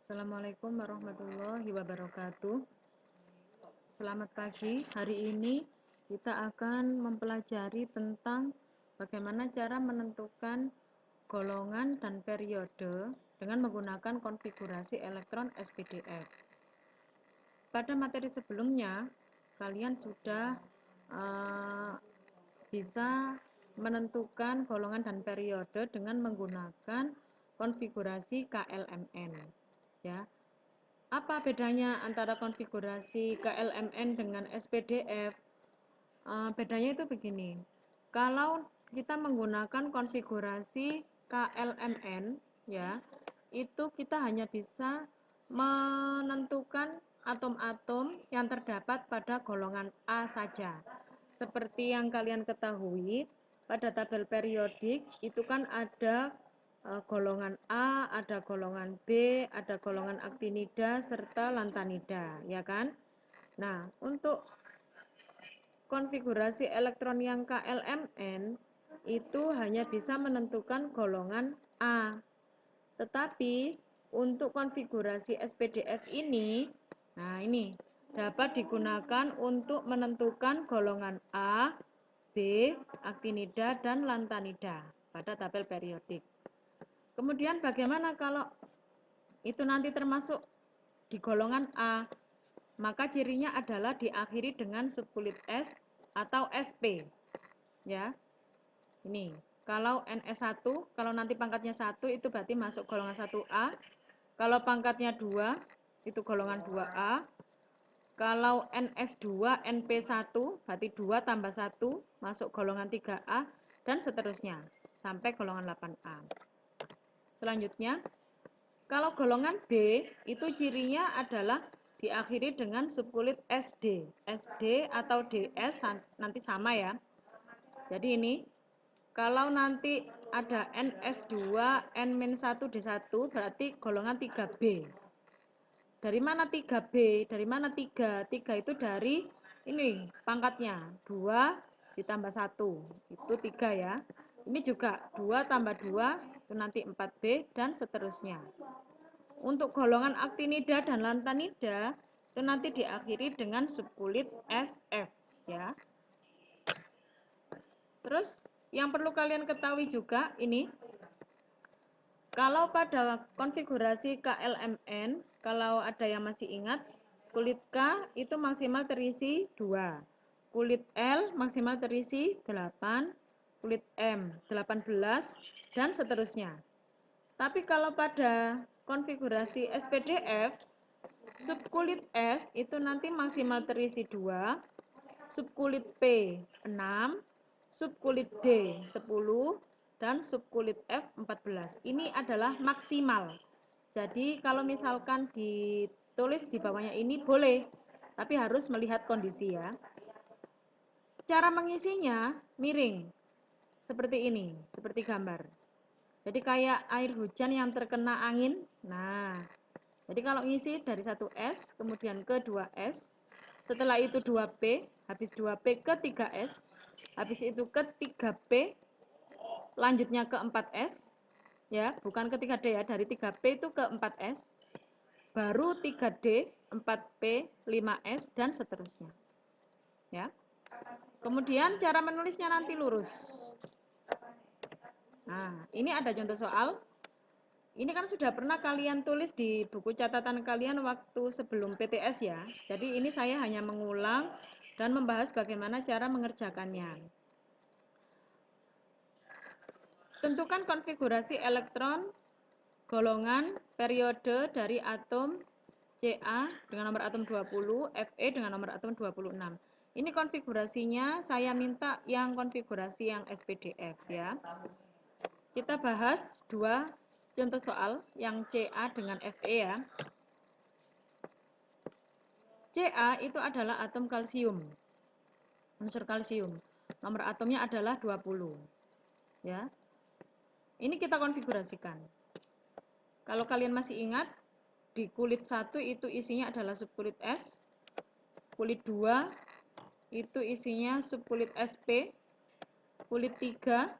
Assalamualaikum warahmatullahi wabarakatuh. Selamat pagi. Hari ini kita akan mempelajari tentang bagaimana cara menentukan golongan dan periode dengan menggunakan konfigurasi elektron SPDF. Pada materi sebelumnya, kalian sudah bisa menentukan golongan dan periode dengan menggunakan konfigurasi KLMN. Ya. Apa bedanya antara konfigurasi KLMN dengan SPDF? Bedanya itu begini. Kalau kita menggunakan konfigurasi KLMN, ya, itu kita hanya bisa menentukan atom-atom yang terdapat pada golongan A saja. Seperti yang kalian ketahui, pada tabel periodik itu kan ada golongan A, ada golongan B, ada golongan aktinida, serta lantanida, ya kan? Nah, untuk konfigurasi elektron yang KLMN, itu hanya bisa menentukan golongan A. Tetapi, untuk konfigurasi SPDF ini, nah ini, dapat digunakan untuk menentukan golongan A, B, aktinida, dan lantanida pada tabel periodik. Kemudian bagaimana kalau itu nanti termasuk di golongan A? Maka cirinya adalah diakhiri dengan subkulit S atau SP. Ya. Ini, kalau NS1, kalau nanti pangkatnya 1 itu berarti masuk golongan 1A. Kalau pangkatnya 2 itu golongan 2A. Kalau NS2, NP1 berarti 2 tambah 1 masuk golongan 3A dan seterusnya sampai golongan 8A. Selanjutnya, kalau golongan B itu cirinya adalah diakhiri dengan subkulit SD. SD atau DS nanti sama ya. Jadi ini, kalau nanti ada NS2, N-1D1 berarti golongan 3B. Dari mana 3B? Dari mana 3? 3 itu dari ini pangkatnya. 2 ditambah 1. Itu 3 ya. Ini juga 2 tambah 2 itu nanti 4B dan seterusnya. Untuk golongan aktinida dan lantanida itu nanti diakhiri dengan subkulit SF ya. Terus yang perlu kalian ketahui juga ini, kalau pada konfigurasi KLMN, kalau ada yang masih ingat, kulit K itu maksimal terisi 2, kulit L maksimal terisi 8, kulit M 18, dan seterusnya. Tapi kalau pada konfigurasi SPDF, subkulit S itu nanti maksimal terisi 2, subkulit P 6, subkulit D 10, dan subkulit F 14. Ini adalah maksimal. Jadi kalau misalkan ditulis di bawahnya ini boleh, tapi harus melihat kondisi ya. Cara mengisinya miring, seperti ini, seperti gambar. Jadi kayak air hujan yang terkena angin. Nah, jadi kalau ngisi dari 1S, kemudian ke 2S, setelah itu 2P, habis 2P ke 3S, habis itu ke 3P, lanjutnya ke 4S, ya, bukan ke 3D ya, dari 3P itu ke 4S, baru 3D, 4P, 5S, dan seterusnya. Ya. Kemudian cara menulisnya nanti lurus. Nah, ini ada contoh soal. Ini kan sudah pernah kalian tulis di buku catatan kalian waktu sebelum PTS ya. Jadi ini saya hanya mengulang dan membahas bagaimana cara mengerjakannya. Tentukan konfigurasi elektron, golongan, periode dari atom Ca dengan nomor atom 20, Fe dengan nomor atom 26. Ini konfigurasinya saya minta yang konfigurasi yang SPDF ya. Kita bahas dua contoh soal yang Ca dengan Fe ya. Ca itu adalah atom kalsium, unsur kalsium. Nomor atomnya adalah 20. Ya. Ini kita konfigurasikan. Kalau kalian masih ingat, di kulit 1 itu isinya adalah subkulit S, kulit 2 itu isinya subkulit SP, kulit 3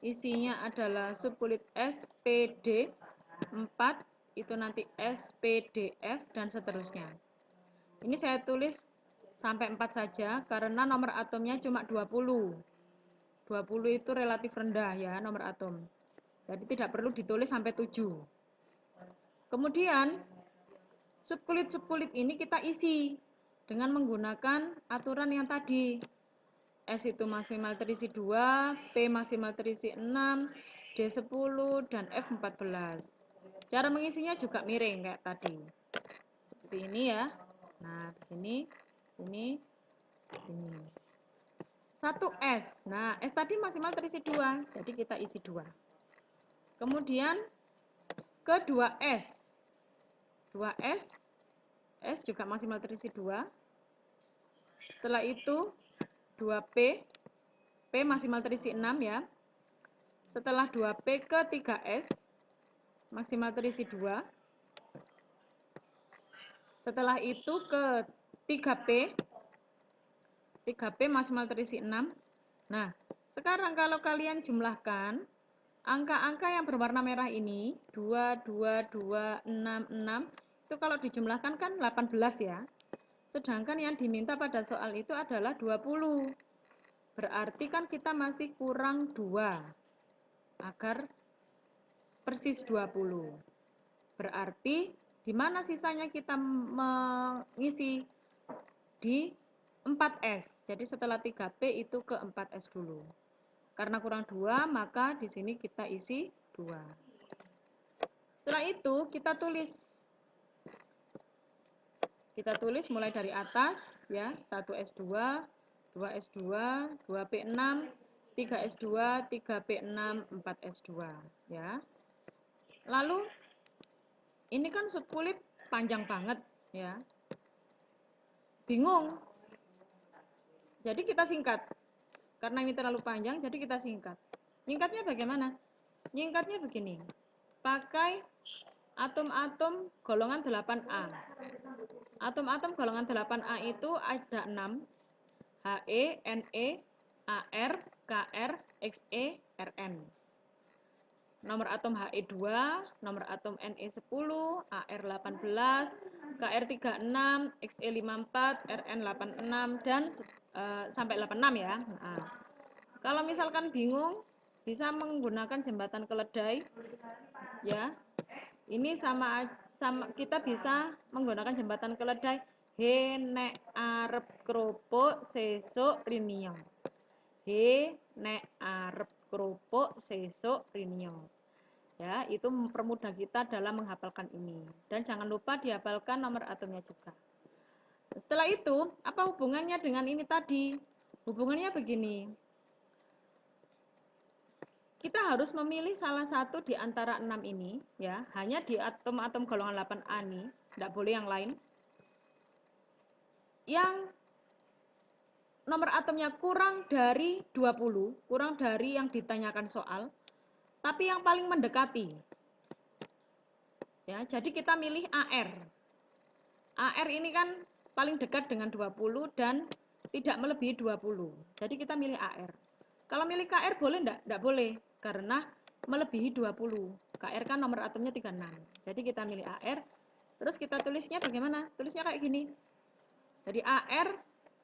isinya adalah subkulit SPD, 4 itu nanti SPDF, dan seterusnya. Ini saya tulis sampai 4 saja, karena nomor atomnya cuma 20. 20 itu relatif rendah ya, nomor atom. Jadi tidak perlu ditulis sampai 7. Kemudian, subkulit-subkulit ini kita isi dengan menggunakan aturan yang tadi. S itu maksimal terisi 2, P maksimal terisi 6, D 10, dan F 14. Cara mengisinya juga miring kayak tadi. Seperti ini ya. Nah, di sini, ini. 1S. Nah, S tadi maksimal terisi 2, jadi kita isi 2. Kemudian ke 2S. 2S, S juga maksimal terisi 2. Setelah itu 2P, P maksimal terisi 6 ya. Setelah 2P ke 3S, maksimal terisi 2. Setelah itu ke 3P, 3P maksimal terisi 6. Nah, sekarang kalau kalian jumlahkan, angka-angka yang berwarna merah ini, 2, 2, 2, 6, 6, itu kalau dijumlahkan kan 18 ya. Sedangkan yang diminta pada soal itu adalah 20. Berarti kan kita masih kurang 2 agar persis 20. Berarti di mana sisanya kita mengisi? Di 4S. Jadi setelah 3P itu ke 4S dulu. Karena kurang 2, maka di sini kita isi 2. Setelah itu kita tulis. Kita tulis mulai dari atas ya, 1S2, 2S2, 2P6, 3S2, 3P6, 4S2 ya. Lalu ini kan subkulit panjang banget ya. Bingung. Jadi kita singkat. Karena ini terlalu panjang, jadi kita singkat. Nyingkatnya bagaimana? Nyingkatnya begini. Pakai atom-atom golongan 8A. Atom-atom golongan 8A itu ada 6. He, Ne, Ar, Kr, Xe, Rn. Nomor atom He2, nomor atom Ne10, Ar18, Kr36, Xe54, Rn86, dan sampai 86 ya. Nah, kalau misalkan bingung, bisa menggunakan jembatan keledai ya. Ini sama kita bisa menggunakan jembatan keledai. He nek arep kerupuk sesuk rinio. He nek arep kerupuk sesuk rinio. Ya, itu mempermudah kita dalam menghafalkan ini. Dan jangan lupa dihafalkan nomor atomnya juga. Setelah itu, apa hubungannya dengan ini tadi? Hubungannya begini. Kita harus memilih salah satu di antara 6 ini, ya. Hanya di atom-atom golongan 8A ini, tidak boleh yang lain. Yang nomor atomnya kurang dari 20, kurang dari yang ditanyakan soal, tapi yang paling mendekati. Ya, jadi kita milih AR. AR ini kan paling dekat dengan 20 dan tidak melebihi 20. Jadi kita milih AR. Kalau milih KR boleh enggak? Enggak boleh, karena melebihi 20. KR kan nomor atomnya 36. Jadi kita milih AR. Terus kita tulisnya bagaimana? Tulisnya kayak gini. Jadi AR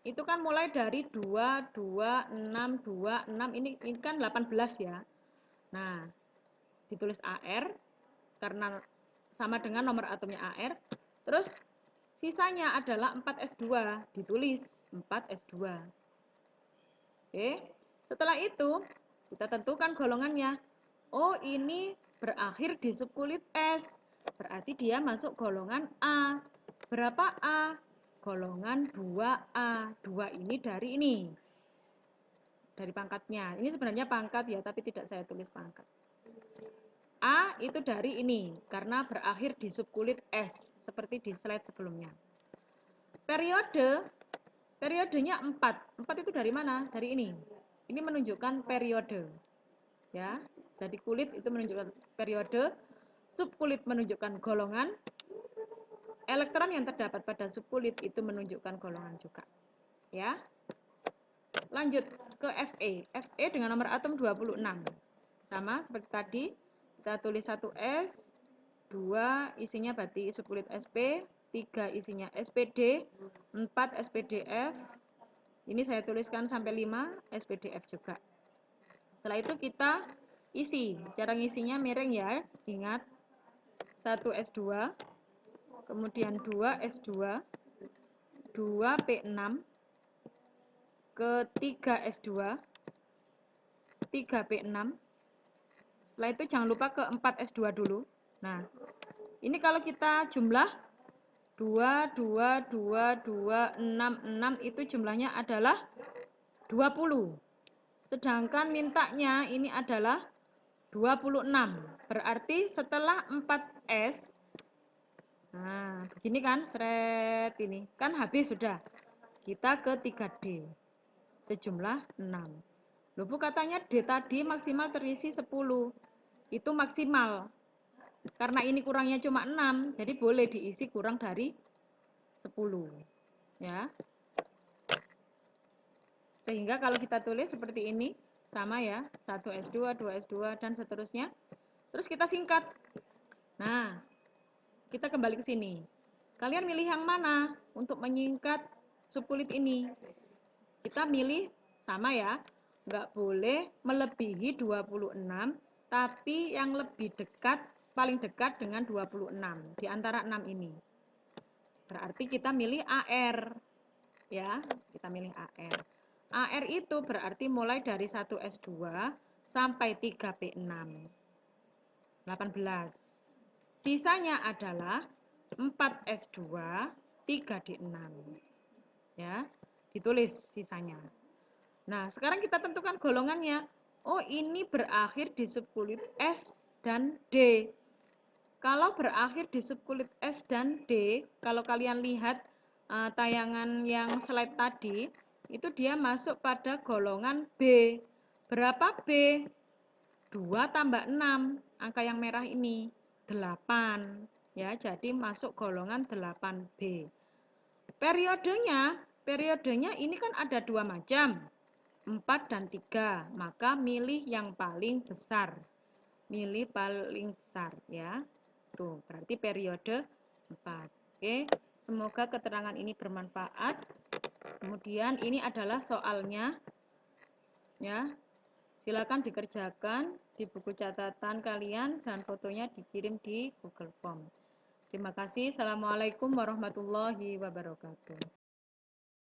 itu kan mulai dari 2, 2, 6, 2, 6. Ini kan 18 ya. Nah, ditulis AR karena sama dengan nomor atomnya AR. Terus sisanya adalah 4S2, ditulis 4S2. Oke, setelah itu kita tentukan golongannya. Oh, ini berakhir di subkulit S, berarti dia masuk golongan A. Berapa A? Golongan 2A. 2 ini dari ini. Dari pangkatnya. Ini sebenarnya pangkat ya, tapi tidak saya tulis pangkat. A itu dari ini, karena berakhir di subkulit S, seperti di slide sebelumnya. Periodenya 4. 4 itu dari mana? Dari ini. Ini menunjukkan periode. Ya, jadi kulit itu menunjukkan periode, subkulit menunjukkan golongan, elektron yang terdapat pada subkulit itu menunjukkan golongan juga. Ya. Lanjut ke Fe. Fe dengan nomor atom 26. Sama seperti tadi, kita tulis 1S, 2 isinya berarti subkulit SP, 3 isinya SPD, 4 SPDF. Ini saya tuliskan sampai 5 SPDF juga. Setelah itu kita isi. Cara ngisinya miring ya, ingat. 1 S2, kemudian 2 S2, 2 P6, ketiga S2, 3 P6. Setelah itu jangan lupa ke 4 S2 dulu. Nah, ini kalau kita jumlah 2, 2, 2, 2, 6, 6 itu jumlahnya adalah 20. Sedangkan mintanya ini adalah 26. Berarti setelah 4S, nah begini kan, seret ini. Kan habis sudah. Kita ke 3D. Sejumlah 6. Loh Bu, katanya D tadi maksimal terisi 10. Itu maksimal. Karena ini kurangnya cuma 6, jadi boleh diisi kurang dari 10. Ya. Sehingga kalau kita tulis seperti ini, sama ya, 1 S2, 2 S2, dan seterusnya. Terus kita singkat. Nah, kita kembali ke sini. Kalian milih yang mana untuk menyingkat subkulit ini? Kita milih sama ya, nggak boleh melebihi 26, tapi yang lebih dekat, paling dekat dengan 26, di antara 6 ini. Berarti kita milih AR. Ya, kita milih AR. AR itu berarti mulai dari 1 S2 sampai 3 P6. 18. Sisanya adalah 4 S2, 3 D6. Ya, ditulis sisanya. Nah, sekarang kita tentukan golongannya. Oh, ini berakhir di subkulit S dan D. Kalau berakhir di subkulit S dan D, kalau kalian lihat tayangan yang slide tadi, itu dia masuk pada golongan B. Berapa B? 2 tambah 6, angka yang merah ini, 8. Ya, jadi masuk golongan 8B. Periodenya ini kan ada 2 macam, 4 dan 3, maka milih yang paling besar. Milih paling besar ya. Tuh, berarti periode 4. Oke, semoga keterangan ini bermanfaat. Kemudian ini adalah soalnya. Ya. Silakan dikerjakan di buku catatan kalian dan fotonya dikirim di Google Form. Terima kasih. Assalamualaikum warahmatullahi wabarakatuh.